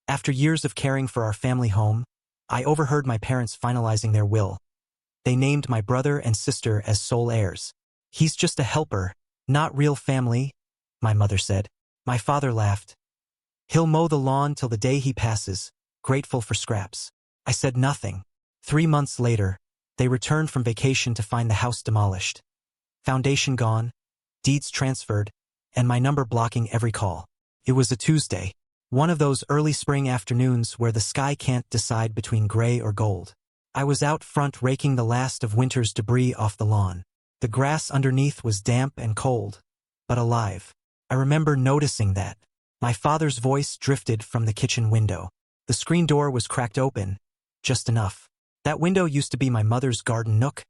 After years of caring for our family home, I overheard my parents finalizing their will. They named my brother and sister as sole heirs. He's just a helper, not real family, my mother said. My father laughed. He'll mow the lawn till the day he passes, grateful for scraps. I said nothing. 3 months later, they returned from vacation to find the house demolished. Foundation gone, deeds transferred, and my number blocking every call. It was a Tuesday, one of those early spring afternoons where the sky can't decide between gray or gold. I was out front raking the last of winter's debris off the lawn. The grass underneath was damp and cold, but alive. I remember noticing that. My father's voice drifted from the kitchen window. The screen door was cracked open, just enough. That window used to be my mother's garden nook.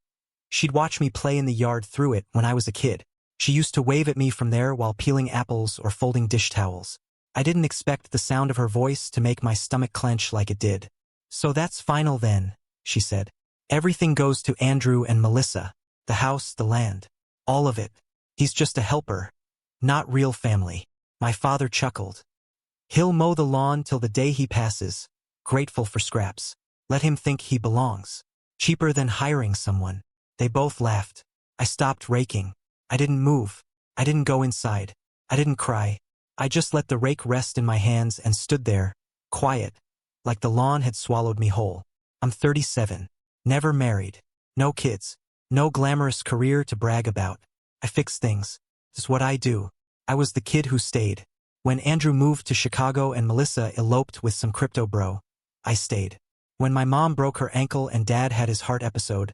She'd watch me play in the yard through it when I was a kid. She used to wave at me from there while peeling apples or folding dish towels. I didn't expect the sound of her voice to make my stomach clench like it did. So that's final then, she said. Everything goes to Andrew and Melissa. The house, the land. All of it. He's just a helper. Not real family. My father chuckled. He'll mow the lawn till the day he passes, grateful for scraps. Let him think he belongs. Cheaper than hiring someone. They both laughed. I stopped raking. I didn't move. I didn't go inside. I didn't cry. I just let the rake rest in my hands and stood there, quiet, like the lawn had swallowed me whole. I'm 37. Never married. No kids. No glamorous career to brag about. I fix things. It's what I do. I was the kid who stayed. When Andrew moved to Chicago and Melissa eloped with some crypto bro, I stayed. When my mom broke her ankle and dad had his heart episode,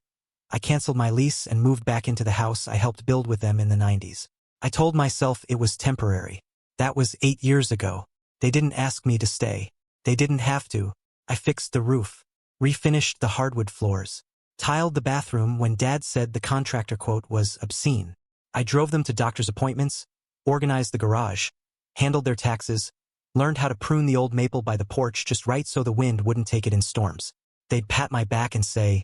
I canceled my lease and moved back into the house I helped build with them in the 90s. I told myself it was temporary. That was 8 years ago. They didn't ask me to stay. They didn't have to. I fixed the roof, refinished the hardwood floors, tiled the bathroom when Dad said the contractor quote was obscene. I drove them to doctor's appointments, organized the garage, handled their taxes, learned how to prune the old maple by the porch just right so the wind wouldn't take it in storms. They'd pat my back and say,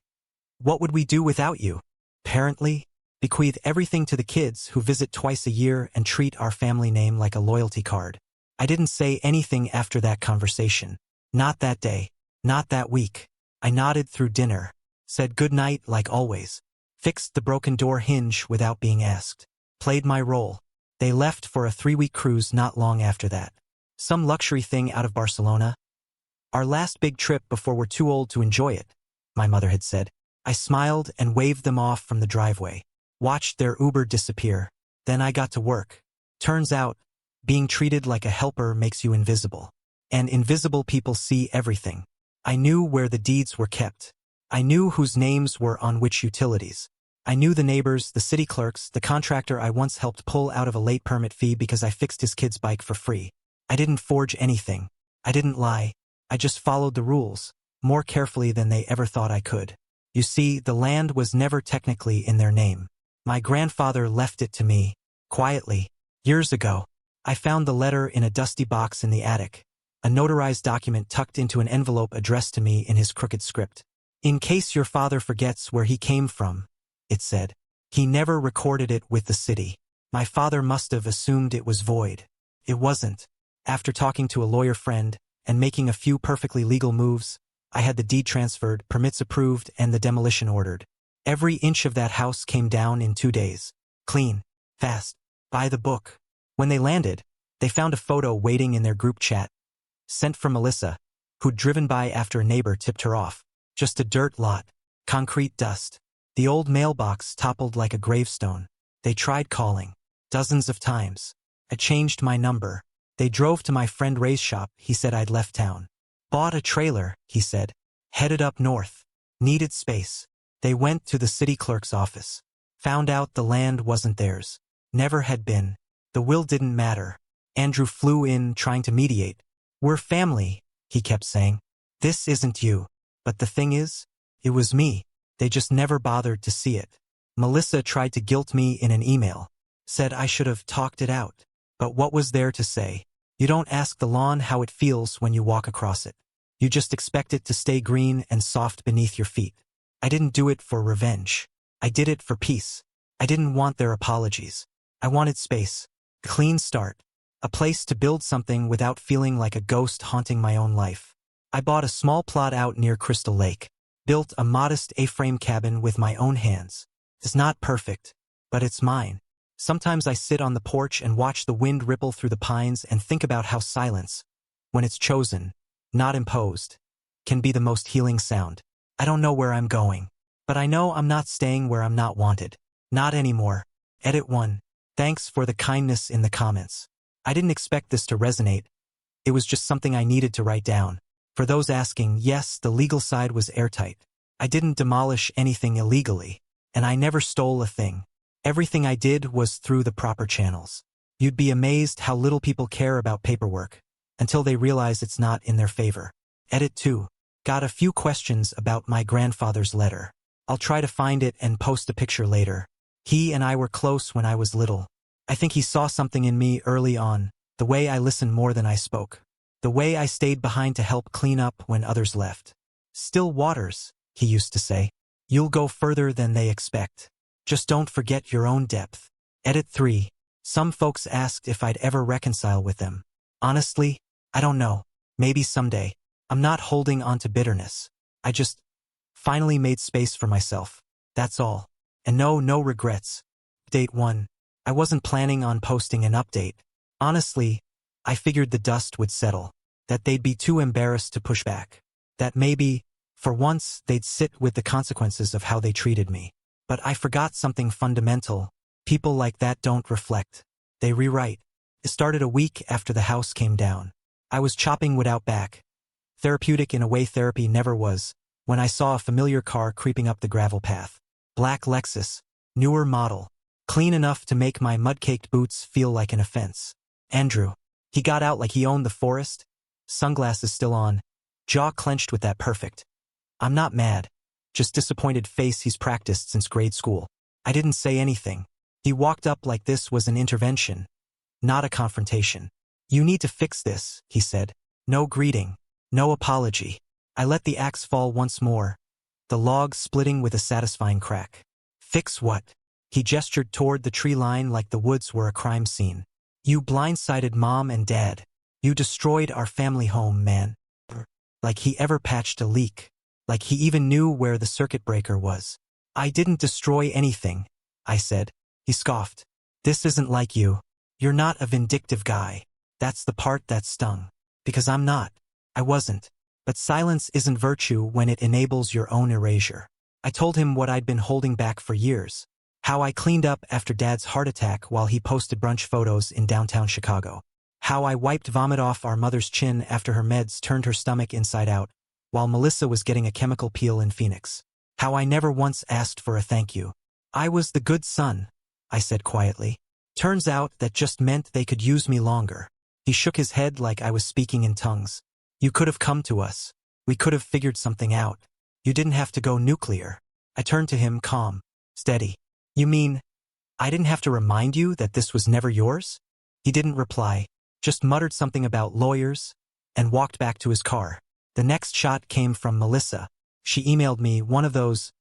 "What would we do without you?" Apparently, bequeath everything to the kids who visit twice a year and treat our family name like a loyalty card. I didn't say anything after that conversation. Not that day. Not that week. I nodded through dinner, said goodnight like always, fixed the broken door hinge without being asked, played my role. They left for a 3-week cruise not long after that. Some luxury thing out of Barcelona. Our last big trip before we're too old to enjoy it, my mother had said. I smiled and waved them off from the driveway, watched their Uber disappear. Then I got to work. Turns out, being treated like a helper makes you invisible. And invisible people see everything. I knew where the deeds were kept. I knew whose names were on which utilities. I knew the neighbors, the city clerks, the contractor I once helped pull out of a late permit fee because I fixed his kid's bike for free. I didn't forge anything. I didn't lie. I just followed the rules, more carefully than they ever thought I could. You see, the land was never technically in their name. My grandfather left it to me, quietly, years ago. I found the letter in a dusty box in the attic, a notarized document tucked into an envelope addressed to me in his crooked script. In case your father forgets where he came from, it said. He never recorded it with the city. My father must have assumed it was void. It wasn't. After talking to a lawyer friend and making a few perfectly legal moves, I had the deed transferred, permits approved, and the demolition ordered. Every inch of that house came down in 2 days. Clean. Fast. By the book. When they landed, they found a photo waiting in their group chat, sent from Melissa, who'd driven by after a neighbor tipped her off. Just a dirt lot. Concrete dust. The old mailbox toppled like a gravestone. They tried calling. Dozens of times. I changed my number. They drove to my friend Ray's shop. He said I'd left town. Bought a trailer, he said. Headed up north. Needed space. They went to the city clerk's office. Found out the land wasn't theirs. Never had been. The will didn't matter. Andrew flew in trying to mediate. We're family, he kept saying. This isn't you. But the thing is, it was me. They just never bothered to see it. Melissa tried to guilt me in an email. Said I should have talked it out. But what was there to say? You don't ask the lawn how it feels when you walk across it. You just expect it to stay green and soft beneath your feet. I didn't do it for revenge. I did it for peace. I didn't want their apologies. I wanted space. Clean start. A place to build something without feeling like a ghost haunting my own life. I bought a small plot out near Crystal Lake. Built a modest A-frame cabin with my own hands. It's not perfect, but it's mine. Sometimes I sit on the porch and watch the wind ripple through the pines and think about how silence, when it's chosen, not imposed, can be the most healing sound. I don't know where I'm going, but I know I'm not staying where I'm not wanted. Not anymore. Edit 1. Thanks for the kindness in the comments. I didn't expect this to resonate. It was just something I needed to write down. For those asking, yes, the legal side was airtight. I didn't demolish anything illegally, and I never stole a thing. Everything I did was through the proper channels. You'd be amazed how little people care about paperwork, until they realize it's not in their favor. Edit 2. Got a few questions about my grandfather's letter. I'll try to find it and post a picture later. He and I were close when I was little. I think he saw something in me early on, the way I listened more than I spoke. The way I stayed behind to help clean up when others left. Still waters, he used to say. You'll go further than they expect. Just don't forget your own depth. Edit 3. Some folks asked if I'd ever reconcile with them. Honestly, I don't know. Maybe someday. I'm not holding on to bitterness. I just finally made space for myself. That's all. And no regrets. Update 1. I wasn't planning on posting an update. Honestly, I figured the dust would settle. That they'd be too embarrassed to push back. That maybe, for once, they'd sit with the consequences of how they treated me. But I forgot something fundamental. People like that don't reflect. They rewrite. It started a week after the house came down. I was chopping wood out back. Therapeutic in a way therapy never was, when I saw a familiar car creeping up the gravel path. Black Lexus, newer model, clean enough to make my mud-caked boots feel like an offense. Andrew. He got out like he owned the forest, sunglasses still on, jaw clenched with that perfect. I'm not mad, just disappointed face he's practiced since grade school. I didn't say anything. He walked up like this was an intervention, not a confrontation. You need to fix this, he said. No greeting, no apology. I let the axe fall once more, the log splitting with a satisfying crack. Fix what? He gestured toward the tree line like the woods were a crime scene. You blindsided Mom and Dad. You destroyed our family home, man. Like he ever patched a leak. Like he even knew where the circuit breaker was. I didn't destroy anything, I said. He scoffed. This isn't like you. You're not a vindictive guy. That's the part that stung. Because I'm not. I wasn't. But silence isn't virtue when it enables your own erasure. I told him what I'd been holding back for years. How I cleaned up after Dad's heart attack while he posted brunch photos in downtown Chicago. How I wiped vomit off our mother's chin after her meds turned her stomach inside out, while Melissa was getting a chemical peel in Phoenix. How I never once asked for a thank you. I was the good son, I said quietly. Turns out that just meant they could use me longer. He shook his head like I was speaking in tongues. You could have come to us. We could have figured something out. You didn't have to go nuclear. I turned to him calm, steady. You mean, I didn't have to remind you that this was never yours? He didn't reply, just muttered something about lawyers, and walked back to his car. The next shot came from Melissa. She emailed me one of those,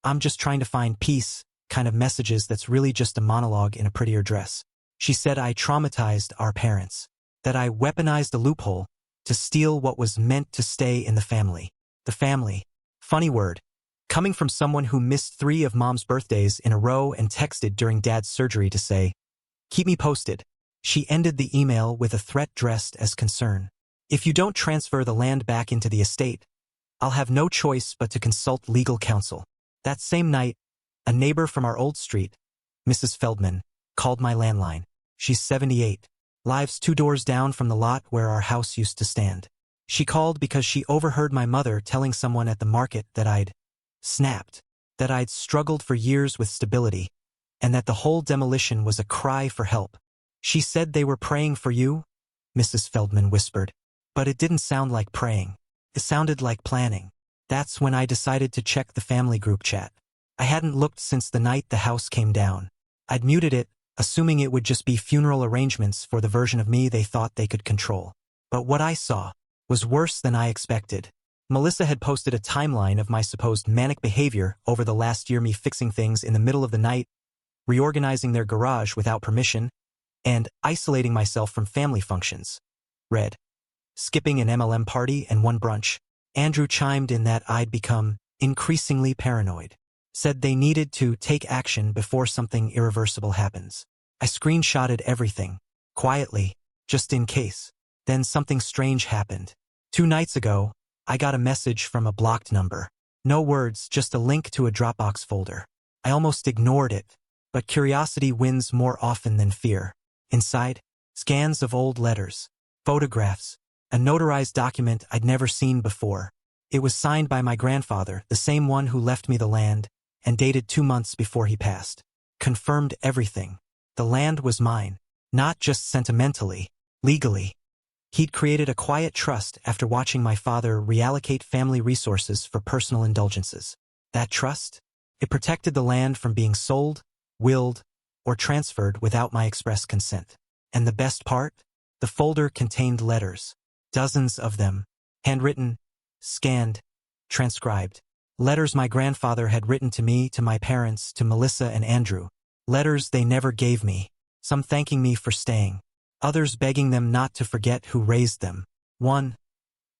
I'm just trying to find peace, kind of messages that's really just a monologue in a prettier dress. She said I traumatized our parents. That I weaponized a loophole to steal what was meant to stay in the family. The family. Funny word. Coming from someone who missed 3 of Mom's birthdays in a row and texted during Dad's surgery to say, keep me posted. She ended the email with a threat dressed as concern. If you don't transfer the land back into the estate, I'll have no choice but to consult legal counsel. That same night, a neighbor from our old street, Mrs. Feldman, called my landline. She's 78. Lives 2 doors down from the lot where our house used to stand. She called because she overheard my mother telling someone at the market that I'd snapped, that I'd struggled for years with stability, and that the whole demolition was a cry for help. She said they were praying for you, Mrs. Feldman whispered. But it didn't sound like praying. It sounded like planning. That's when I decided to check the family group chat. I hadn't looked since the night the house came down. I'd muted it, assuming it would just be funeral arrangements for the version of me they thought they could control. But what I saw was worse than I expected. Melissa had posted a timeline of my supposed manic behavior over the last year, me fixing things in the middle of the night, reorganizing their garage without permission, and isolating myself from family functions. Read. Skipping an MLM party and one brunch. Andrew chimed in that I'd become increasingly paranoid. Said they needed to take action before something irreversible happens. I screenshotted everything, quietly, just in case. Then something strange happened. 2 nights ago, I got a message from a blocked number. No words, just a link to a Dropbox folder. I almost ignored it, but curiosity wins more often than fear. Inside, scans of old letters, photographs, a notarized document I'd never seen before. It was signed by my grandfather, the same one who left me the land, and dated 2 months before he passed. Confirmed everything. The land was mine, not just sentimentally, legally. He'd created a quiet trust after watching my father reallocate family resources for personal indulgences. That trust? It protected the land from being sold, willed, or transferred without my express consent. And the best part? The folder contained letters. Dozens of them. Handwritten, scanned, transcribed. Letters my grandfather had written to me, to my parents, to Melissa and Andrew. Letters they never gave me. Some thanking me for staying. Others begging them not to forget who raised them. One,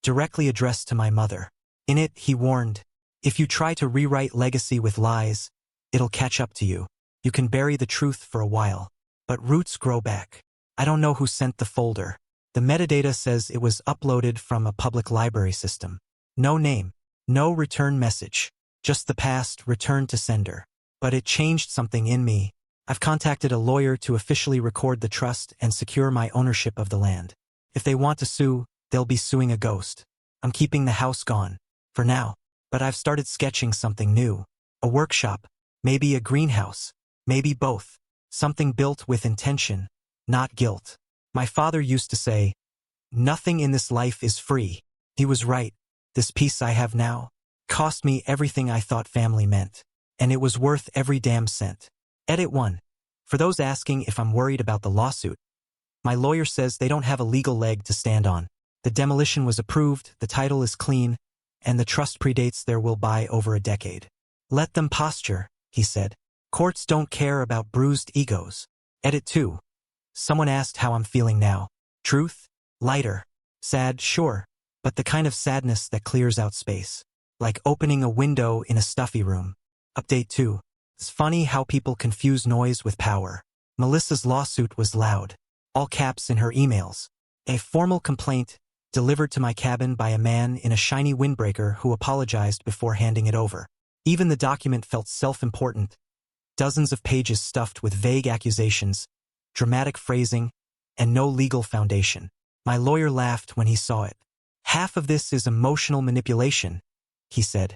directly addressed to my mother. In it, he warned, if you try to rewrite legacy with lies, it'll catch up to you. You can bury the truth for a while, but roots grow back. I don't know who sent the folder. The metadata says it was uploaded from a public library system. No name, no return message, just the past returned to sender. But it changed something in me. I've contacted a lawyer to officially record the trust and secure my ownership of the land. If they want to sue, they'll be suing a ghost. I'm keeping the house gone, for now, but I've started sketching something new. A workshop, maybe a greenhouse, maybe both. Something built with intention, not guilt. My father used to say, nothing in this life is free. He was right. This piece I have now cost me everything I thought family meant, and it was worth every damn cent. Edit 1. For those asking if I'm worried about the lawsuit, my lawyer says they don't have a legal leg to stand on. The demolition was approved, the title is clean, and the trust predates their will by over a decade. Let them posture, he said. Courts don't care about bruised egos. Edit 2. Someone asked how I'm feeling now. Truth? Lighter. Sad, sure, but the kind of sadness that clears out space. Like opening a window in a stuffy room. Update 2. It's funny how people confuse noise with power. Melissa's lawsuit was loud. All caps in her emails. A formal complaint delivered to my cabin by a man in a shiny windbreaker who apologized before handing it over. Even the document felt self-important. Dozens of pages stuffed with vague accusations, dramatic phrasing, and no legal foundation. My lawyer laughed when he saw it. Half of this is emotional manipulation, he said,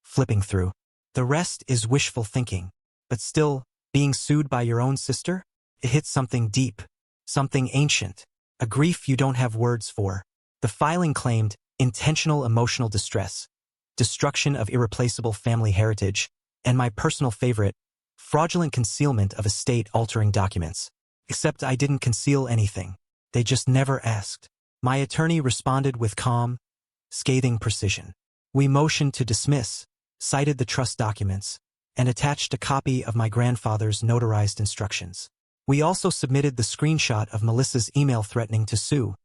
flipping through. The rest is wishful thinking. But still, being sued by your own sister? It hits something deep, something ancient, a grief you don't have words for. The filing claimed intentional emotional distress, destruction of irreplaceable family heritage, and my personal favorite, fraudulent concealment of estate-altering documents. Except I didn't conceal anything. They just never asked. My attorney responded with calm, scathing precision. We motioned to dismiss, cited the trust documents, and attached a copy of my grandfather's notarized instructions. We also submitted the screenshot of Melissa's email threatening to sue,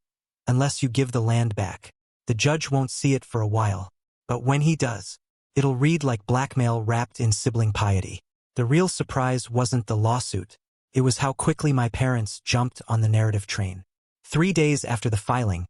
unless you give the land back. The judge won't see it for a while, but when he does, it'll read like blackmail wrapped in sibling piety. The real surprise wasn't the lawsuit. It was how quickly my parents jumped on the narrative train. 3 days after the filing,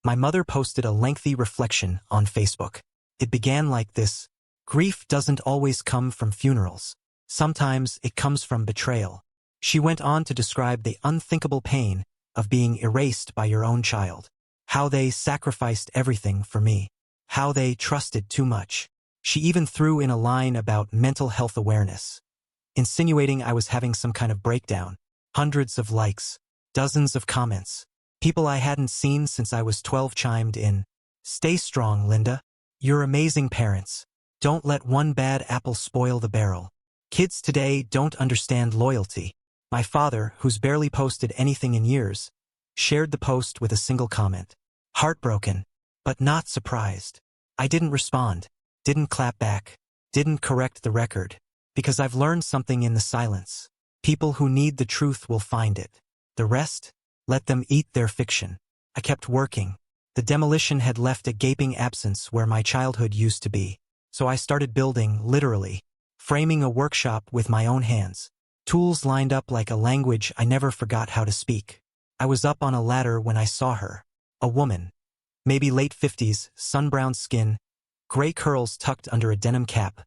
my mother posted a lengthy reflection on Facebook. It began like this. Grief doesn't always come from funerals. Sometimes it comes from betrayal. She went on to describe the unthinkable pain of being erased by your own child. How they sacrificed everything for me. How they trusted too much. She even threw in a line about mental health awareness, insinuating I was having some kind of breakdown. Hundreds of likes. Dozens of comments. People I hadn't seen since I was 12 chimed in. Stay strong, Linda. You're amazing parents. Don't let one bad apple spoil the barrel. Kids today don't understand loyalty. My father, who's barely posted anything in years, shared the post with a single comment. Heartbroken, but not surprised. I didn't respond, didn't clap back, didn't correct the record, because I've learned something in the silence. People who need the truth will find it. The rest? Let them eat their fiction. I kept working. The demolition had left a gaping absence where my childhood used to be. So I started building, literally, framing a workshop with my own hands. Tools lined up like a language I never forgot how to speak. I was up on a ladder when I saw her. A woman. Maybe late 50s, sun-browned skin, gray curls tucked under a denim cap,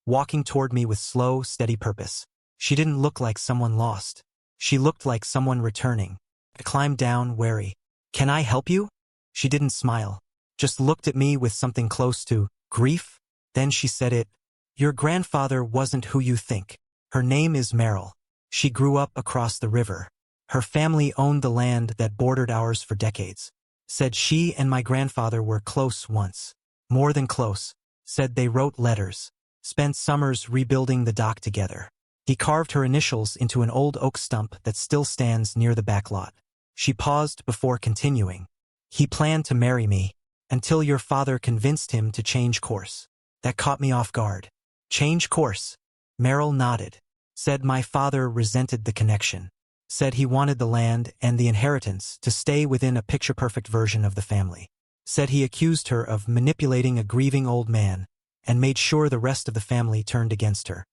walking toward me with slow, steady purpose. She didn't look like someone lost. She looked like someone returning. I climbed down, wary. "Can I help you?" She didn't smile, just looked at me with something close to grief. Then she said it. "Your grandfather wasn't who you think. Her name is Meryl. She grew up across the river. Her family owned the land that bordered ours for decades. Said she and my grandfather were close once. More than close. Said they wrote letters. Spent summers rebuilding the dock together. He carved her initials into an old oak stump that still stands near the back lot." She paused before continuing. "He planned to marry me, until your father convinced him to change course. That caught me off guard." "Change course?" Meryl nodded. Said my father resented the connection. Said he wanted the land and the inheritance to stay within a picture-perfect version of the family. Said he accused her of manipulating a grieving old man and made sure the rest of the family turned against her.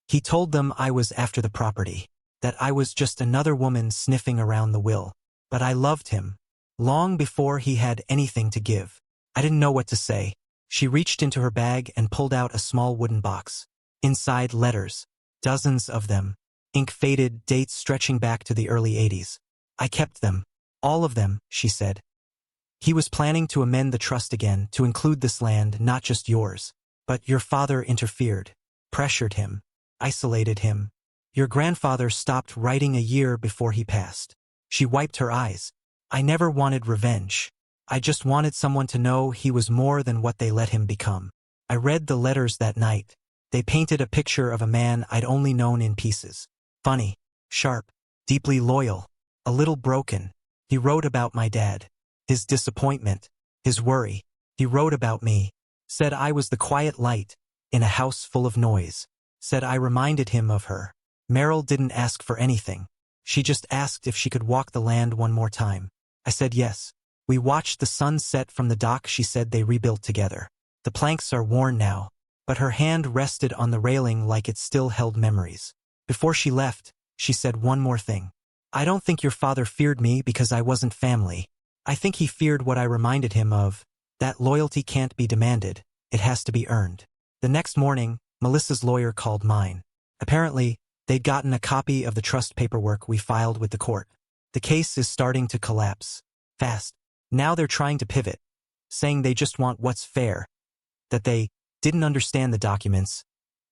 He told them I was after the property, that I was just another woman sniffing around the will. But I loved him, long before he had anything to give. I didn't know what to say. She reached into her bag and pulled out a small wooden box. Inside, letters, dozens of them, ink-faded, dates stretching back to the early 80s. "I kept them, all of them," she said. "He was planning to amend the trust again to include this land, not just yours. But your father interfered, pressured him, isolated him. Your grandfather stopped writing a year before he passed." She wiped her eyes. "I never wanted revenge. I just wanted someone to know he was more than what they let him become." I read the letters that night. They painted a picture of a man I'd only known in pieces. Funny, sharp, deeply loyal, a little broken. He wrote about my dad, his disappointment, his worry. He wrote about me. Said I was the quiet light in a house full of noise. Said I reminded him of her. Meryl didn't ask for anything. She just asked if she could walk the land one more time. I said yes. We watched the sun set from the dock. She said they rebuilt together. The planks are worn now, but her hand rested on the railing like it still held memories. Before she left, she said one more thing. "I don't think your father feared me because I wasn't family. I think he feared what I reminded him of. That loyalty can't be demanded. It has to be earned." The next morning, Melissa's lawyer called mine. Apparently, they'd gotten a copy of the trust paperwork we filed with the court. The case is starting to collapse. Fast. Now they're trying to pivot, saying they just want what's fair, that they didn't understand the documents,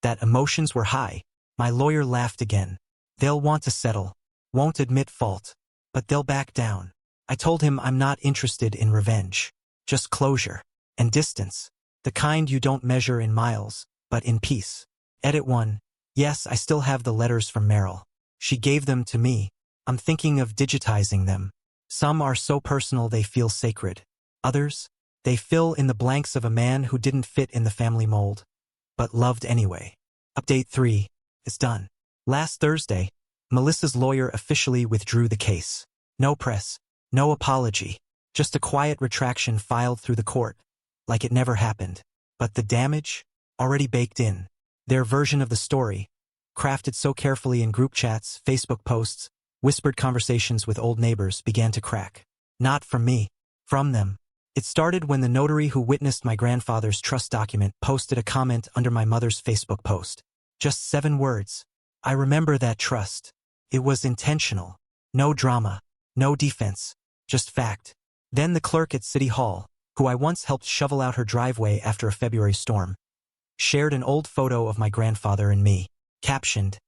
that emotions were high. My lawyer laughed again. "They'll want to settle, won't admit fault, but they'll back down." I told him I'm not interested in revenge, just closure and distance, the kind you don't measure in miles, but in peace. Edit 1. Yes, I still have the letters from Meryl. She gave them to me. I'm thinking of digitizing them. Some are so personal they feel sacred. Others, they fill in the blanks of a man who didn't fit in the family mold, but loved anyway. Update 3. It's done. Last Thursday, Melissa's lawyer officially withdrew the case. No press, no apology, just a quiet retraction filed through the court, like it never happened. But the damage? Already baked in. Their version of the story, crafted so carefully in group chats, Facebook posts, whispered conversations with old neighbors, began to crack. Not from me, from them. It started when the notary who witnessed my grandfather's trust document posted a comment under my mother's Facebook post. Just 7 words. "I remember that trust. It was intentional. No drama, no defense, just fact." Then the clerk at City Hall, who I once helped shovel out her driveway after a February storm, shared an old photo of my grandfather and me, captioned,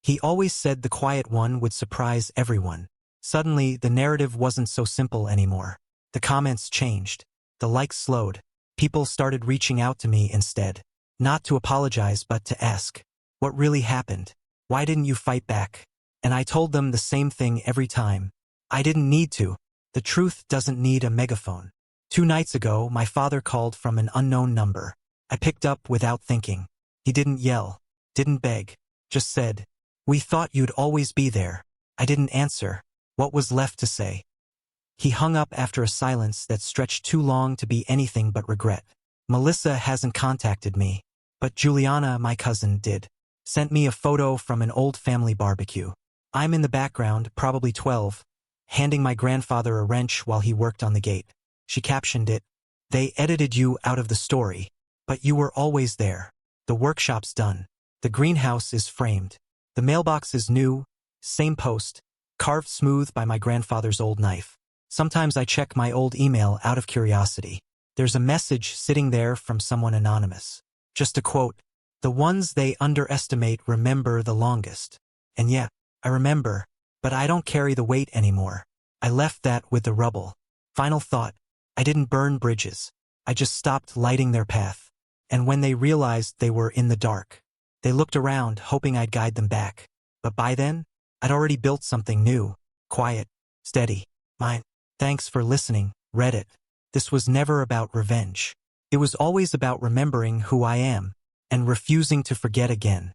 "He always said the quiet one would surprise everyone." Suddenly, the narrative wasn't so simple anymore. The comments changed. The likes slowed. People started reaching out to me instead. Not to apologize, but to ask, "What really happened? Why didn't you fight back?" And I told them the same thing every time. I didn't need to. The truth doesn't need a megaphone. 2 nights ago, my father called from an unknown number. I picked up without thinking. He didn't yell, didn't beg, just said, "We thought you'd always be there." I didn't answer. What was left to say? He hung up after a silence that stretched too long to be anything but regret. Melissa hasn't contacted me, but Juliana, my cousin, did. Sent me a photo from an old family barbecue. I'm in the background, probably 12, handing my grandfather a wrench while he worked on the gate. She captioned it, "They edited you out of the story, but you were always there. The workshop's done. The greenhouse is framed. The mailbox is new, same post, carved smooth by my grandfather's old knife. Sometimes I check my old email out of curiosity. There's a message sitting there from someone anonymous. Just a quote, 'The ones they underestimate remember the longest.' And yeah, I remember, but I don't carry the weight anymore. I left that with the rubble. Final thought, I didn't burn bridges. I just stopped lighting their path. And when they realized they were in the dark, they looked around, hoping I'd guide them back. But by then, I'd already built something new, quiet, steady, mine. Thanks for listening, Reddit. This was never about revenge. It was always about remembering who I am and refusing to forget again.